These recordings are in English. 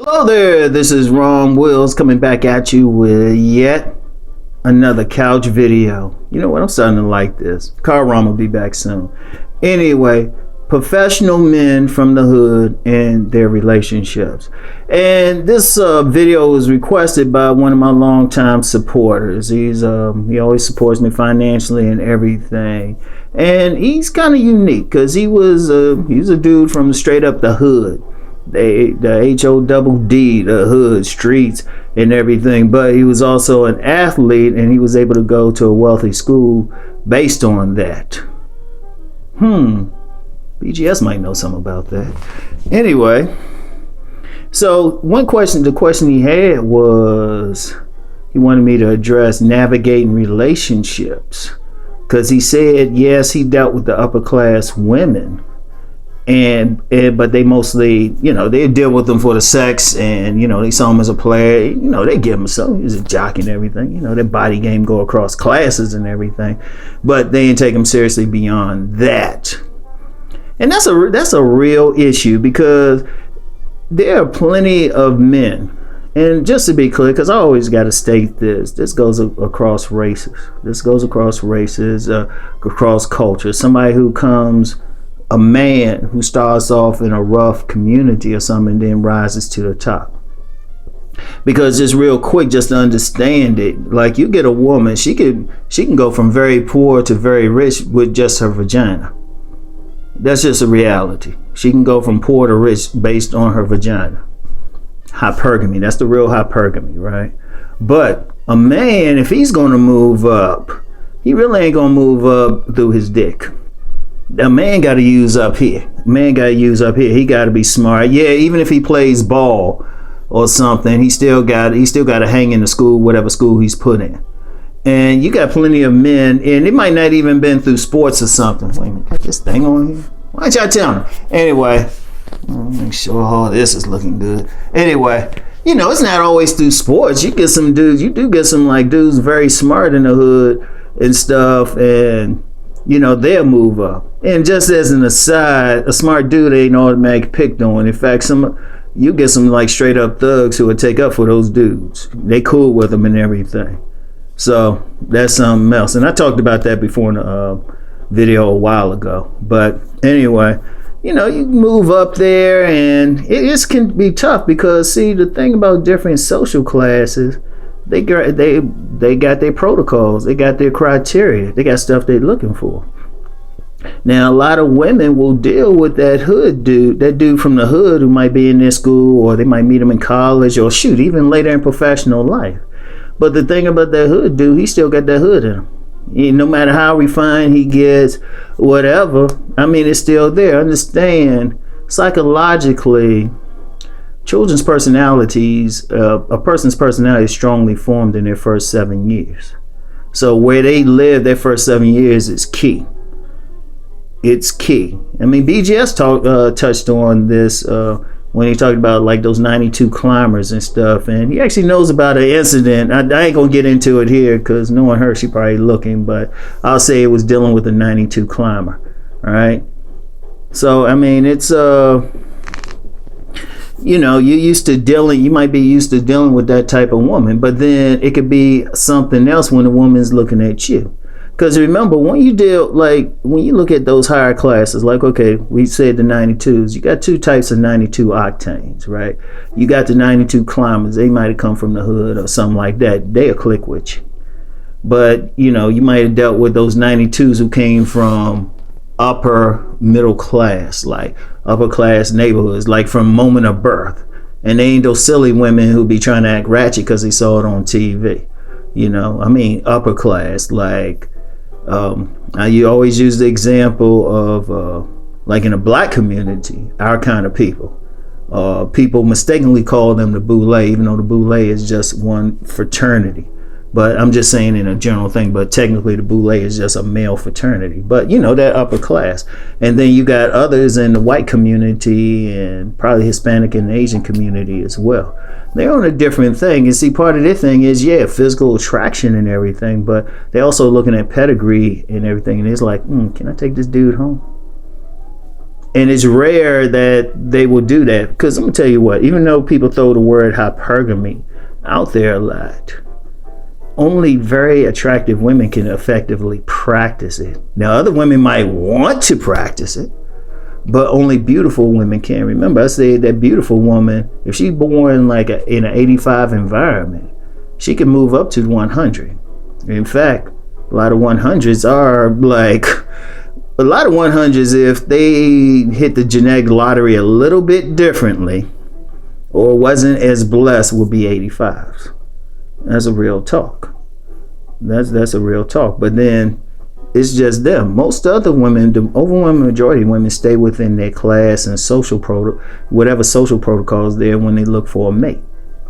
Hello there, this is Rom Wills coming back at you with yet another couch video. You know what, I'm starting to like this. Car Rom will be back soon. Anyway, professional men from the hood and their relationships. And this video was requested by one of my longtime supporters. He always supports me financially and everything. And he's kind of unique because he's a dude from straight up the hood. The H-O-D-D, the hood, streets and everything, but he was also an athlete and he was able to go to a wealthy school based on that. BGS might know something about that. Anyway, so the question he had was, he wanted me to address navigating relationships, because he said yes, he dealt with the upper class women, but they mostly, they deal with them for the sex, and they saw him as a player, they give him some, he's a jock and everything, their body game go across classes and everything, but they didn't take him seriously beyond that. And that's a real issue, because there are plenty of men, and just to be clear, because I always got to state this goes across races, across cultures. Somebody who comes, a man who starts off in a rough community or something, and then rises to the top. Because just real quick, just to understand it, like you get a woman, she can go from very poor to very rich with just her vagina. That's just a reality. She can go from poor to rich based on her vagina. Hypergamy, that's the real hypergamy, right? But a man, if he's going to move up, he really ain't going to move up through his dick. A man got to use up here. He got to be smart. Yeah, even if he plays ball or something, he still got to hang in the school, whatever school he's put in. And you got plenty of men, and it might not even been through sports or something. Wait a minute, got this thing on here? Why don't y'all tell me? Anyway, make sure all this is looking good. Anyway, it's not always through sports. You do get some like dudes very smart in the hood and stuff, and they'll move up. And just as an aside, a smart dude ain't automatically picked on. In fact, you get some like straight up thugs who would take up for those dudes. They cool with them and everything. So that's something else. And I talked about that before in a video a while ago. But anyway, you move up there, and it can be tough, because see, the thing about different social classes, they got their protocols, they got their criteria, they got stuff they're looking for. Now, a lot of women will deal with that dude from the hood who might be in their school, or they might meet him in college, or shoot, even later in professional life. But the thing about that hood dude, he still got that hood in him. No matter how refined he gets, whatever, it's still there. Understand, psychologically, children's personalities, a person's personality is strongly formed in their first 7 years. So where they live their first 7 years is key. It's key. BGS touched on this when he talked about like those 92 climbers and stuff, and he actually knows about an incident. I ain't gonna get into it here, because knowing her, she probably looking, but I'll say it was dealing with a 92 climber. All right. So it's you might be used to dealing with that type of woman, but then it could be something else when a woman's looking at you. Because remember, when you look at those higher classes, like, okay, we said the 92s, you got two types of 92 octanes, right? You got the 92 climbers, they might have come from the hood or something like that. They'll click with you. But, you might have dealt with those 92s who came from upper middle class, like upper class neighborhoods, like from moment of birth. And they ain't those silly women who be trying to act ratchet because they saw it on TV. Upper class, like, you always use the example of like in a black community, our kind of people mistakenly call them the boule, even though the boule is just one fraternity. But I'm just saying in a general thing, but technically the boule is just a male fraternity, but that upper class. And then you got others in the white community, and probably Hispanic and Asian community as well. They're on a different thing. And see, part of their thing is, physical attraction and everything, but they're also looking at pedigree and everything. And it's like, can I take this dude home? And it's rare that they will do that, because I'm gonna tell you what, even though people throw the word hypergamy out there a lot, only very attractive women can effectively practice it. Now, other women might want to practice it, but only beautiful women can. Remember, I said that beautiful woman, if she's born like in an 85 environment, she can move up to 100. In fact, a lot of 100s are like, a lot of 100s, if they hit the genetic lottery a little bit differently or wasn't as blessed, would be 85s. That's a real talk. That's a real talk. But then it's just them. Most other women, the overwhelming majority of women, stay within their class and whatever social protocols there when they look for a mate.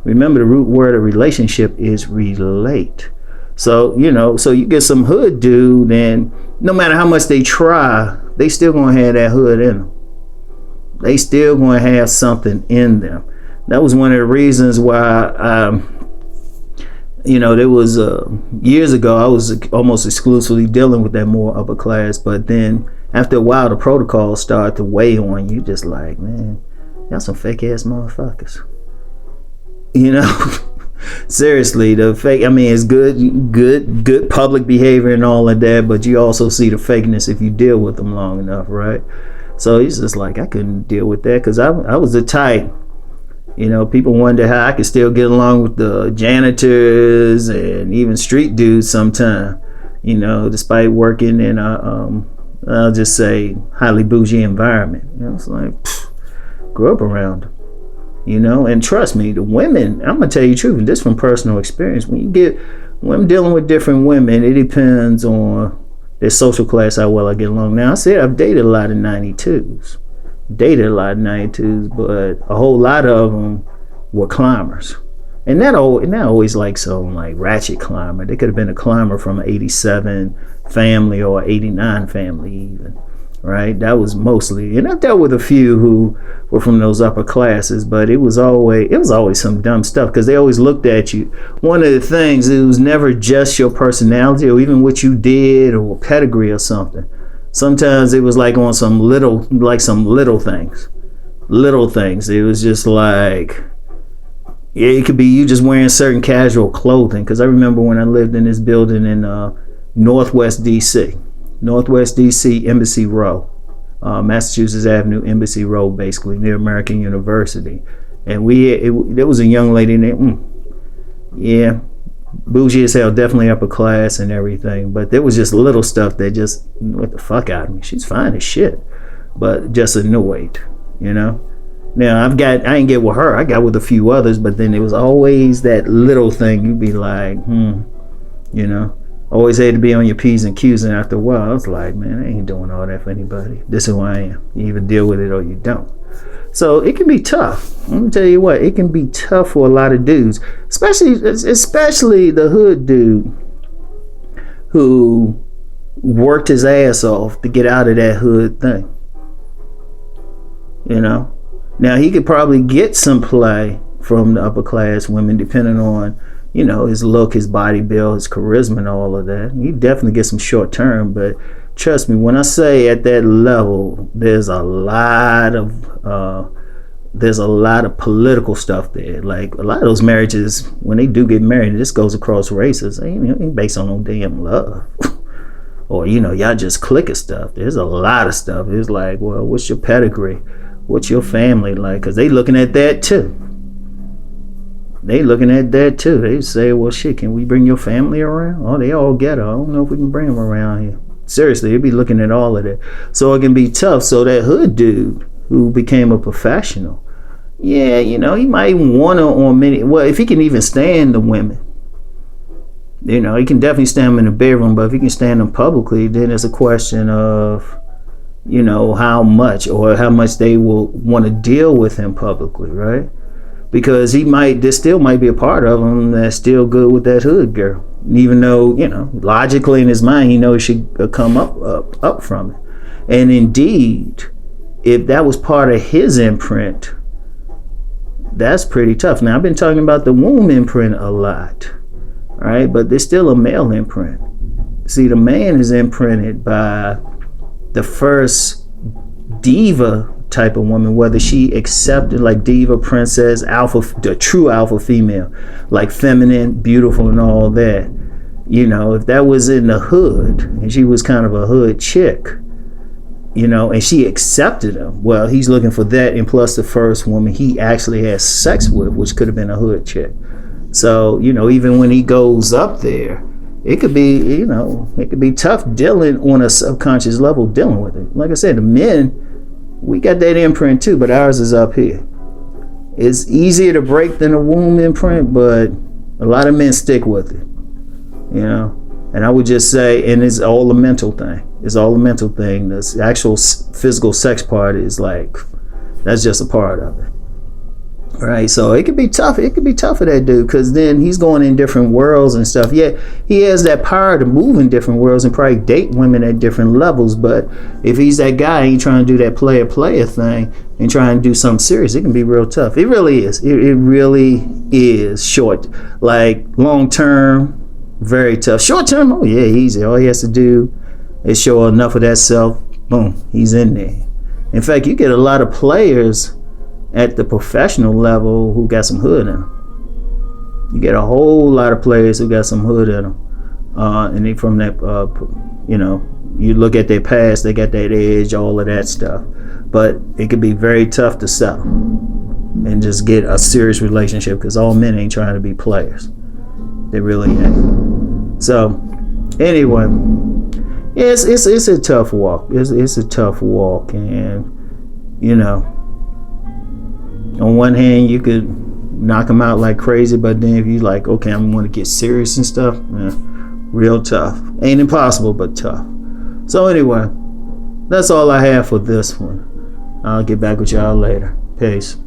Remember, the root word of relationship is relate. So, so you get some hood dude, and no matter how much they try, they still gonna have that hood in them. They still gonna have something in them. That was one of the reasons why, there was years ago, I was almost exclusively dealing with that more upper class. But then after a while, the protocols start to weigh on you. Just like, man, y'all some fake ass motherfuckers. Seriously, the fake, it's good public behavior and all of that, but you also see the fakeness if you deal with them long enough, right? So it's just like, I couldn't deal with that, because I was the type, people wonder how I could still get along with the janitors and even street dudes sometime, despite working in I'll just say, highly bougie environment. It's like, grew up around them. And trust me, the women, I'm gonna tell you the truth, and this from personal experience, when I'm dealing with different women, it depends on their social class, how well I get along. Now, I said I've dated a lot of 92s, but a whole lot of them were climbers. And not always like some like ratchet climber. They could have been a climber from an 87 family or 89 family even. Right, that was mostly, and I dealt with a few who were from those upper classes, but it was always some dumb stuff, because they always looked at you. One of the things, it was never just your personality or even what you did or pedigree or something. Sometimes it was like on some little things. It was just like, yeah, it could be you just wearing certain casual clothing. Because I remember when I lived in this building in Northwest DC, Embassy Row, Massachusetts Avenue, Embassy Row, basically near American University. And there was a young lady named, bougie as hell, definitely upper class and everything. But there was just little stuff that just went the fuck out of me. She's fine as shit, but just annoyed, Now I ain't get with her. I got with a few others, but then there was always that little thing. You'd be like, always had to be on your P's and Q's, and after a while, I was like, man, I ain't doing all that for anybody. This is who I am. You either deal with it or you don't. So it can be tough. Let me tell you what, it can be tough for a lot of dudes, especially the hood dude who worked his ass off to get out of that hood thing. Now he could probably get some play from the upper class women, depending on his look, his body build, his charisma, and all of that. He definitely gets some short term, but trust me, when I say at that level, there's a lot of political stuff there. Like, a lot of those marriages, when they do get married, this goes across races. Ain't based on no damn love. Or, y'all just click at stuff. There's a lot of stuff. It's like, well, what's your pedigree? What's your family like? Because they looking at that too. They say, well, shit, can we bring your family around? Oh, they all get her. I don't know if we can bring them around here. Seriously, they'd be looking at all of that. So it can be tough. So that hood dude who became a professional, he might want to on many, well, if he can even stand the women, he can definitely stand them in the bedroom, but if he can stand them publicly, then it's a question of, how much they will want to deal with him publicly, right? Because there still might be a part of him that's still good with that hood girl. Even though, logically in his mind, he knows she should come up from it. And indeed, if that was part of his imprint, that's pretty tough. Now, I've been talking about the womb imprint a lot, right? But there's still a male imprint. See, the man is imprinted by the first diva type of woman, whether she accepted like diva, princess, alpha, the true alpha female, like feminine, beautiful, and all that. You know, if that was in the hood and she was kind of a hood chick, you know, and she accepted him, well, he's looking for that, and plus the first woman he actually had sex with, which could have been a hood chick. So, you know, even when he goes up there, it could be, you know, it could be tough dealing on a subconscious level, dealing with it. Like I said, the men, we got that imprint too, but ours is up here. It's easier to break than a womb imprint, but a lot of men stick with it, you know. And I would just say, and it's all a mental thing. It's all a mental thing. The actual physical sex part is like, that's just a part of it. Right, so it could be tough. It could be tough for that dude, because then he's going in different worlds and stuff. Yeah, he has that power to move in different worlds and probably date women at different levels. But if he's that guy, he trying to do that player thing and trying to do something serious, it can be real tough. It really is. It really is short. Like long term, very tough. Short term, oh yeah, easy. All he has to do is show enough of that self. Boom, he's in there. In fact, you get a lot of players at the professional level who got some hood in them. You get a whole lot of players who got some hood in them, and they from that, you know, you look at their past, they got that edge, all of that stuff. But it could be very tough to settle and just get a serious relationship, because all men ain't trying to be players. They really ain't. So anyway, yeah, it's a tough walk. It's a tough walk, and you know, on one hand, you could knock them out like crazy, but then if you like, okay, I'm going to get serious and stuff, real tough. Ain't impossible, but tough. So anyway, that's all I have for this one. I'll get back with y'all later. Peace.